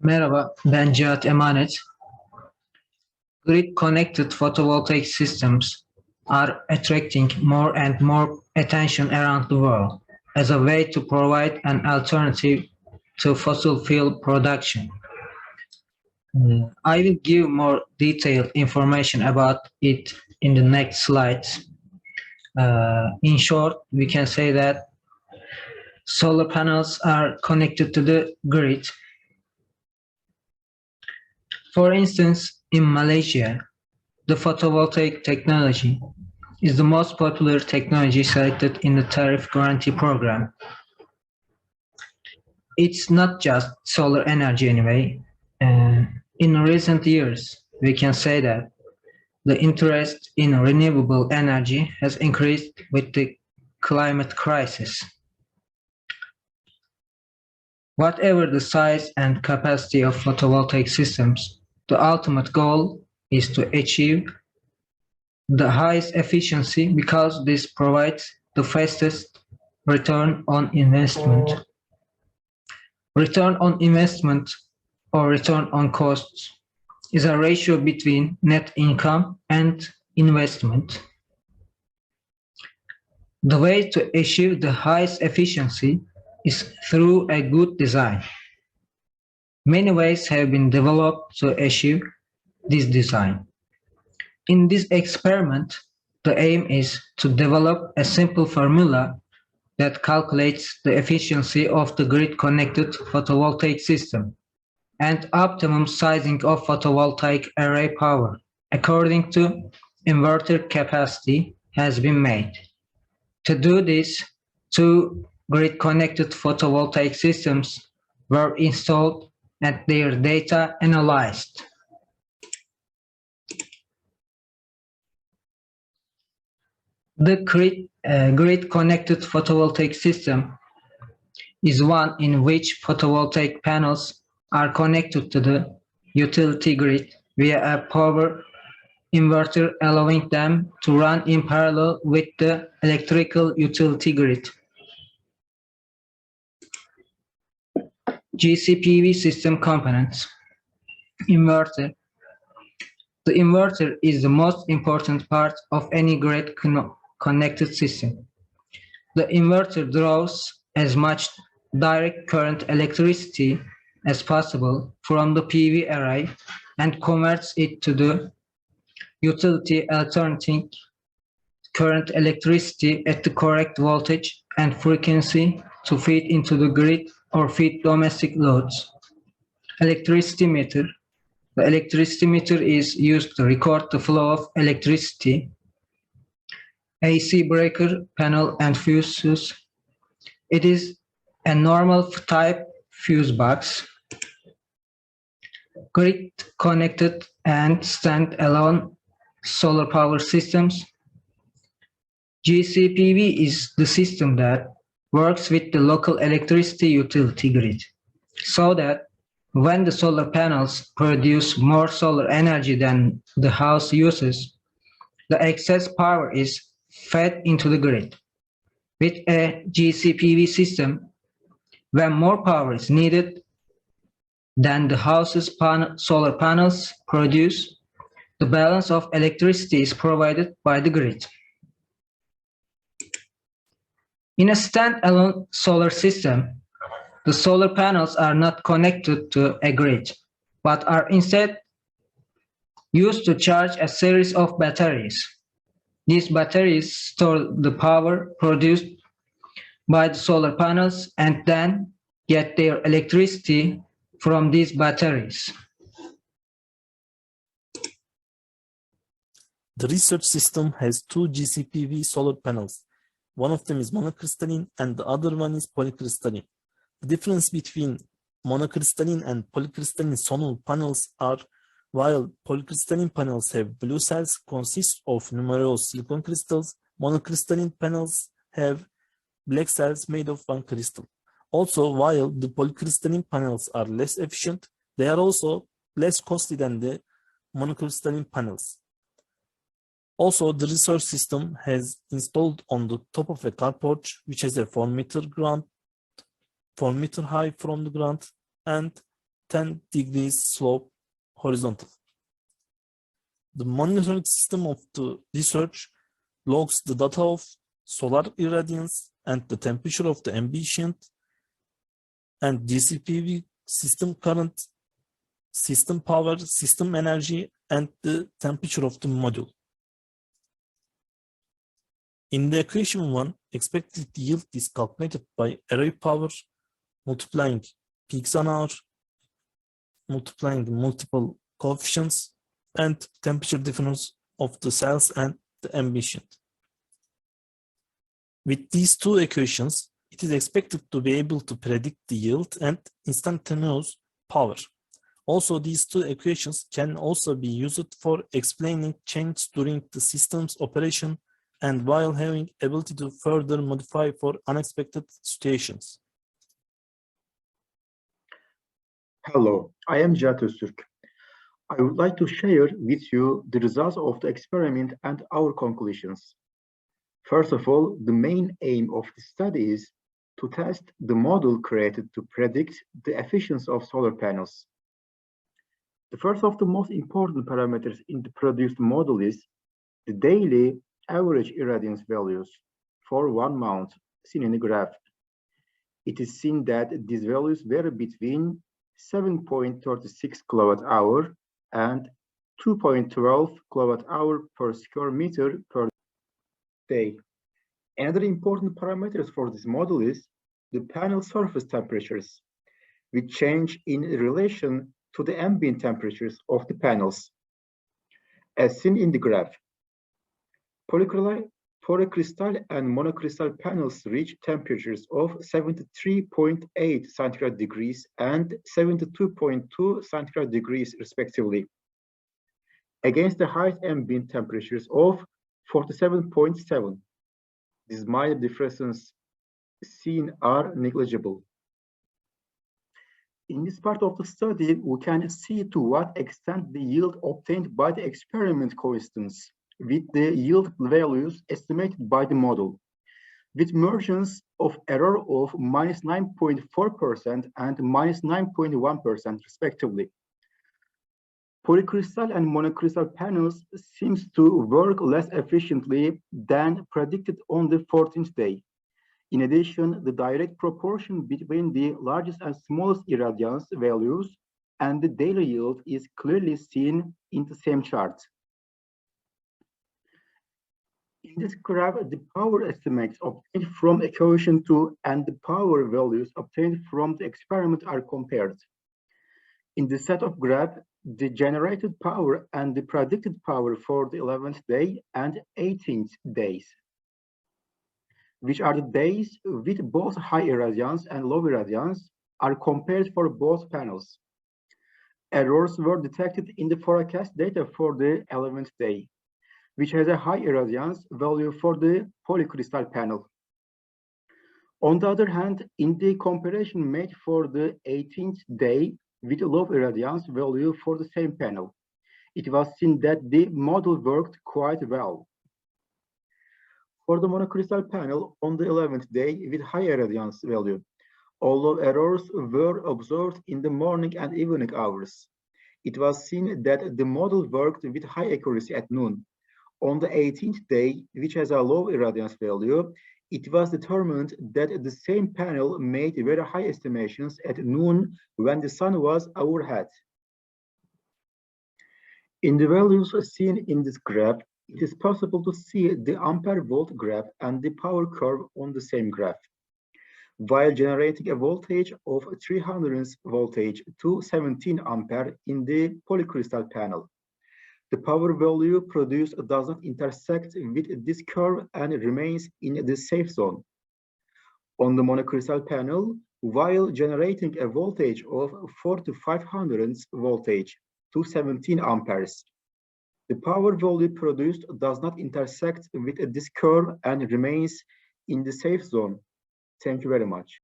Merhaba, ben Cihat Emanet. Grid-connected photovoltaic systems are attracting more and more attention around the world as a way to provide an alternative to fossil fuel production. I will give more detailed information about it in the next slides. In short, we can say that solar panels are connected to the grid. For instance, in Malaysia, the photovoltaic technology is the most popular technology selected in the tariff guarantee program. It's not just solar energy anyway. In recent years, we can say that the interest in renewable energy has increased with the climate crisis. Whatever the size and capacity of photovoltaic systems, the ultimate goal is to achieve the highest efficiency because this provides the fastest return on investment. Return on investment or return on costs is a ratio between net income and investment. The way to achieve the highest efficiency is through a good design. Many ways have been developed to achieve this design. In this experiment, the aim is to develop a simple formula that calculates the efficiency of the grid-connected photovoltaic system and optimum sizing of photovoltaic array power according to inverter capacity has been made. To do this, two grid-connected photovoltaic systems were installed and their data analyzed. The grid-connected photovoltaic system is one in which photovoltaic panels are connected to the utility grid via a power inverter, allowing them to run in parallel with the electrical utility grid. GCPV system components. Inverter. The inverter is the most important part of any grid-connected system. The inverter draws as much direct current electricity as possible from the PV array and converts it to the utility alternating current electricity at the correct voltage and frequency to feed into the grid or feed domestic loads. Electricity meter. The electricity meter is used to record the flow of electricity. AC breaker, panel, and fuses. It is a normal type fuse box. Grid-connected and stand-alone solar power systems. GCPV is the system that works with the local electricity utility grid, so that when the solar panels produce more solar energy than the house uses, the excess power is fed into the grid. With a GCPV system, when more power is needed than the house's solar panels produce, the balance of electricity is provided by the grid. In a stand-alone solar system, the solar panels are not connected to a grid, but are instead used to charge a series of batteries. These batteries store the power produced by the solar panels and then get their electricity from these batteries. The research system has two GCPV solar panels. One of them is monocrystalline and the other one is polycrystalline. The difference between monocrystalline and polycrystalline solar panels are, while polycrystalline panels have blue cells consist of numerous silicon crystals, monocrystalline panels have black cells made of one crystal. Also, while the polycrystalline panels are less efficient, they are also less costly than the monocrystalline panels. Also, the research system has installed on the top of a carport, which has a 4 meter high from the ground, and 10 degrees slope horizontal. The monitoring system of the research logs the data of solar irradiance and the temperature of the ambient and GCPV system current, system power, system energy, and the temperature of the module. In the equation 1, expected yield is calculated by array power multiplying peaks an hour, multiplying the multiple coefficients, and temperature difference of the cells and the ambient. With these two equations, it is expected to be able to predict the yield and instantaneous power. Also, these two equations can also be used for explaining change during the system's operation and while having ability to further modify for unexpected situations. Hello, I am Cihat Öztürk. I would like to share with you the results of the experiment and our conclusions. First of all, the main aim of the study is to test the model created to predict the efficiency of solar panels. The first of the most important parameters in the produced model is the daily average irradiance values for 1 month seen in the graph. It is seen that these values vary between 7.36 kWh and 2.12 kWh per square meter per day. Another important parameter for this model is the panel surface temperatures, which change in relation to the ambient temperatures of the panels. As seen in the graph, polycrystal and monocrystal panels reach temperatures of 73.8 centigrade degrees and 72.2 centigrade degrees respectively, against the high ambient temperatures of 47.7. These minor differences seen are negligible. In this part of the study, we can see to what extent the yield obtained by the experiment coincides with the yield values estimated by the model, with margins of error of -9.4% and -9.1% respectively. Polycrystal and monocrystal panels seems to work less efficiently than predicted on the 14th day. In addition, the direct proportion between the largest and smallest irradiance values and the daily yield is clearly seen in the same chart. In this graph, the power estimates obtained from equation 2 and the power values obtained from the experiment are compared. In the set of graph, the generated power and the predicted power for the 11th day and 18th days, which are the days with both high irradiance and low irradiance, are compared for both panels. Errors were detected in the forecast data for the 11th day, which has a high irradiance value for the polycrystal panel. On the other hand, in the comparison made for the 18th day with low irradiance value for the same panel, it was seen that the model worked quite well. For the monocrystal panel on the 11th day with high irradiance value, although errors were observed in the morning and evening hours, it was seen that the model worked with high accuracy at noon. On the 18th day, which has a low irradiance value, it was determined that the same panel made very high estimations at noon when the sun was overhead. In the values seen in this graph, it is possible to see the ampere volt graph and the power curve on the same graph. While generating a voltage of 300 voltage to 17 ampere in the polycrystal panel, the power value produced does not intersect with this curve and remains in the safe zone. On the monocrystal panel, while generating a voltage of 4 to 500 voltage to 17 amperes, the power value produced does not intersect with this curve and remains in the safe zone. Thank you very much.